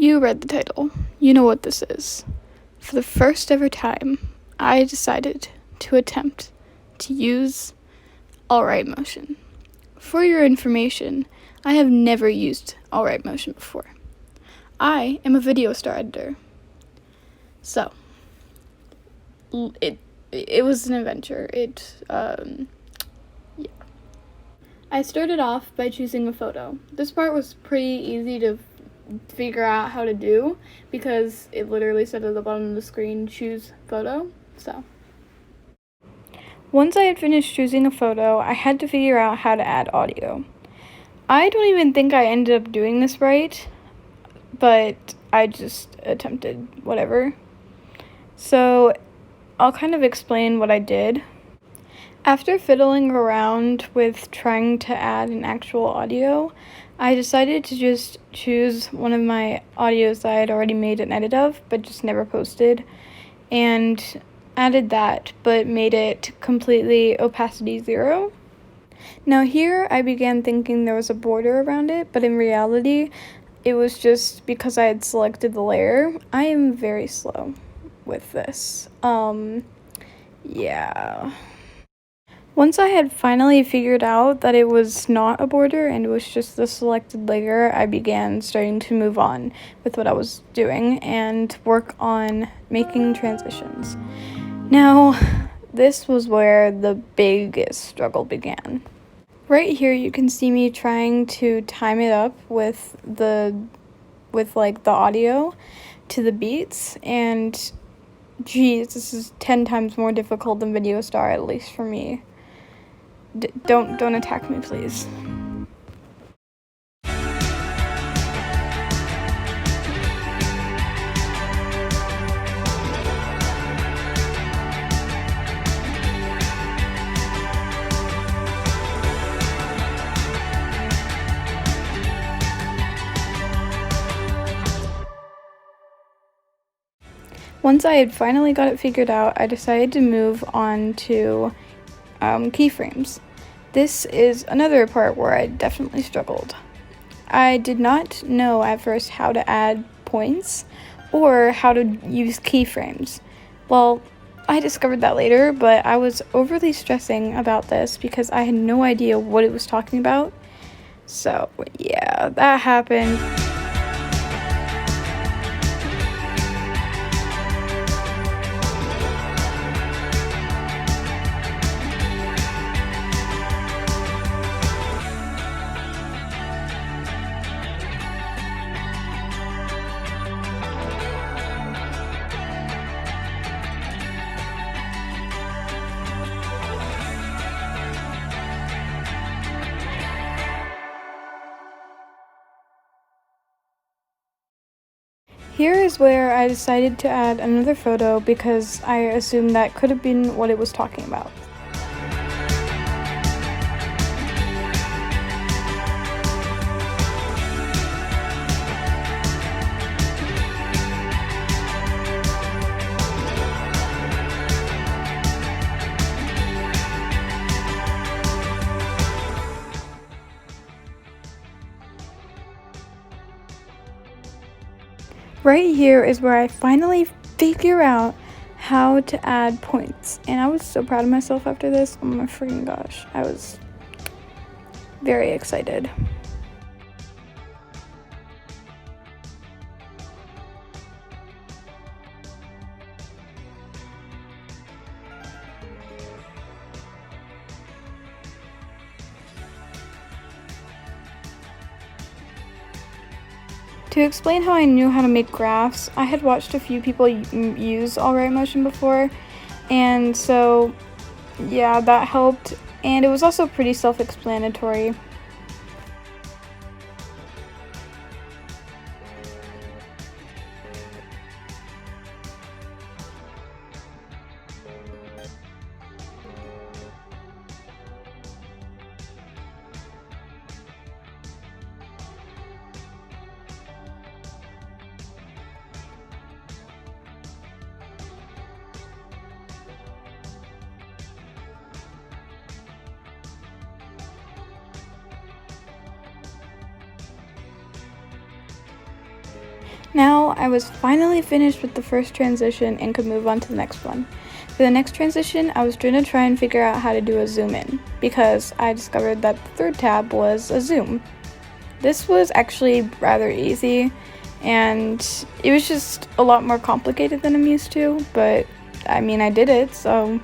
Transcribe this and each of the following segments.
You read the title. You know what this is. For the first ever time, I decided to attempt to use Alight Motion. For your information, I have never used Alight Motion before. I am a video star editor. So, it was an adventure. I started off by choosing a photo. This part was pretty easy to figure out how to do because it literally said at the bottom of the screen, choose photo. So once I had finished choosing a photo, I had to figure out how to add audio. I don't even think I ended up doing this right, but I just attempted whatever. So I'll kind of explain what I did. After fiddling around with trying to add an actual audio, I decided to just choose one of my audios that I had already made an edit of, but just never posted, and added that, but made it completely opacity 0. Now here, I began thinking there was a border around it, but in reality, it was just because I had selected the layer. I am very slow with this. Yeah. Once I had finally figured out that it was not a border and it was just the selected layer, I began starting to move on with what I was doing and work on making transitions. Now, this was where the biggest struggle began. Right here, you can see me trying to time it up with the audio to the beats, and geez, this is 10 times more difficult than Video Star, at least for me. Don't attack me, please. Once I had finally got it figured out, I decided to move on to keyframes. This is another part where I definitely struggled. I did not know at first how to add points or how to use keyframes. Well, I discovered that later, but I was overly stressing about this because I had no idea what it was talking about. So yeah, that happened. Here is where I decided to add another photo because I assumed that could have been what it was talking about. Right here is where I finally figure out how to add points, and I was so proud of myself after this. Oh my freaking gosh, I was very excited. To explain how I knew how to make graphs, I had watched a few people use Alight Motion before, and so yeah, that helped, and it was also pretty self-explanatory. Now I was finally finished with the first transition and could move on to the next one. For the next transition, I was going to try and figure out how to do a zoom in, because I discovered that the third tab was a zoom. This was actually rather easy, and it was just a lot more complicated than I'm used to, but I mean, I did it, so...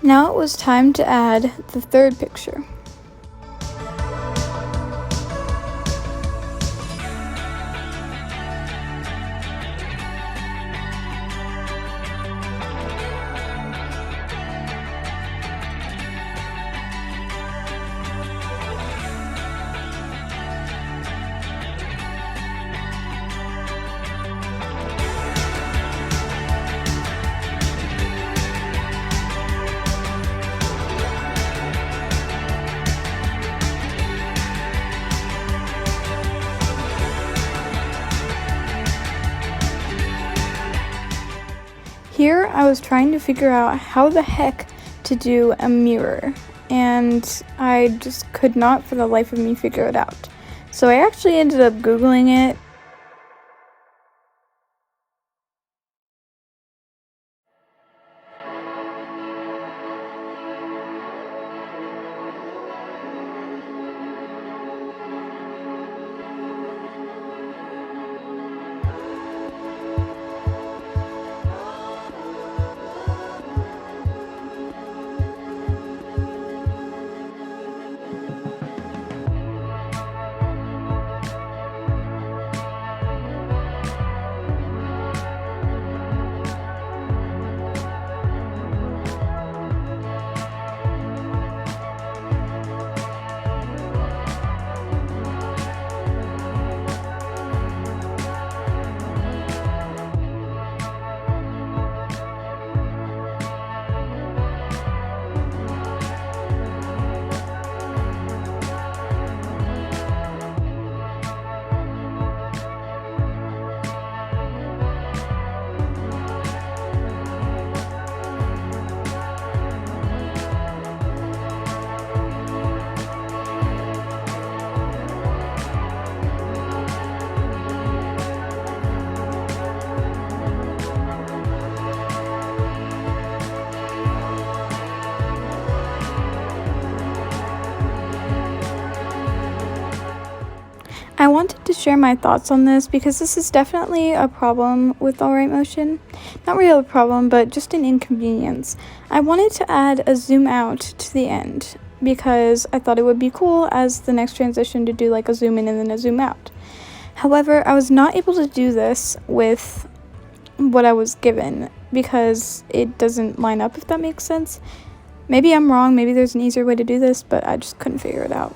Now it was time to add the third picture. Here I was trying to figure out how the heck to do a mirror, and I just could not for the life of me figure it out. So I actually ended up Googling it. I wanted to share my thoughts on this because this is definitely a problem with Alight Motion. Not really a problem, but just an inconvenience. I wanted to add a zoom out to the end because I thought it would be cool as the next transition to do like a zoom in and then a zoom out. However, I was not able to do this with what I was given because it doesn't line up, if that makes sense. Maybe I'm wrong, maybe there's an easier way to do this, but I just couldn't figure it out.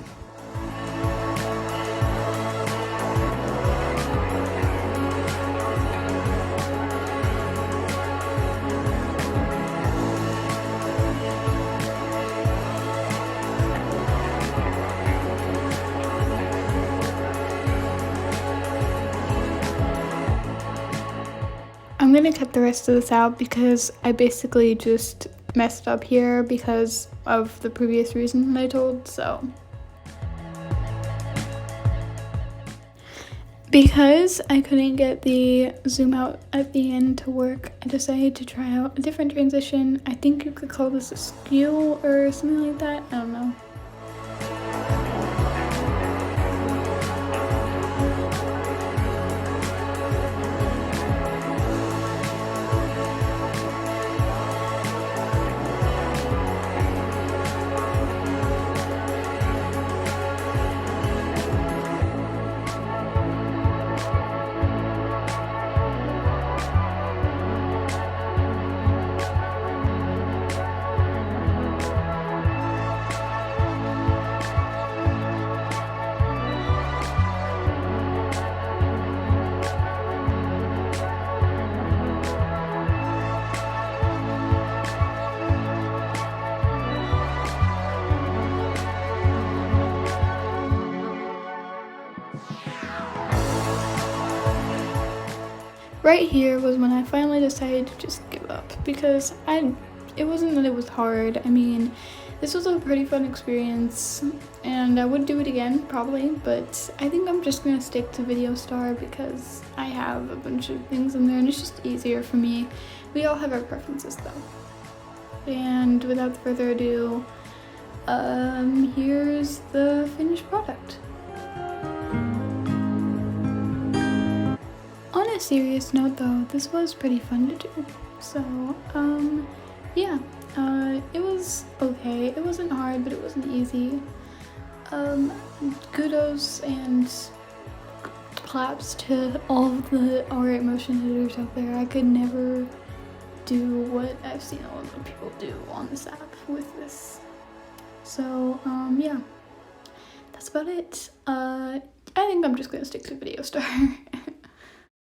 I'm gonna cut the rest of this out because I basically just messed up here because of the previous reason I told, so. Because I couldn't get the zoom out at the end to work, I decided to try out a different transition. I think you could call this a skew or something like that, I don't know. right here was when I finally decided to just give up, because it wasn't that it was hard. I mean, this was a pretty fun experience and I would do it again probably, but I think I'm just gonna stick to Video Star because I have a bunch of things in there and it's just easier for me. We all have our preferences though. And without further ado, here's the finished product. On a serious note though, this was pretty fun to do. So, yeah, it was okay. It wasn't hard, but it wasn't easy. Kudos and claps to all of the Alight Motion editors out there. I could never do what I've seen a lot of people do on this app with this. So, yeah, that's about it. I think I'm just gonna stick to Video Star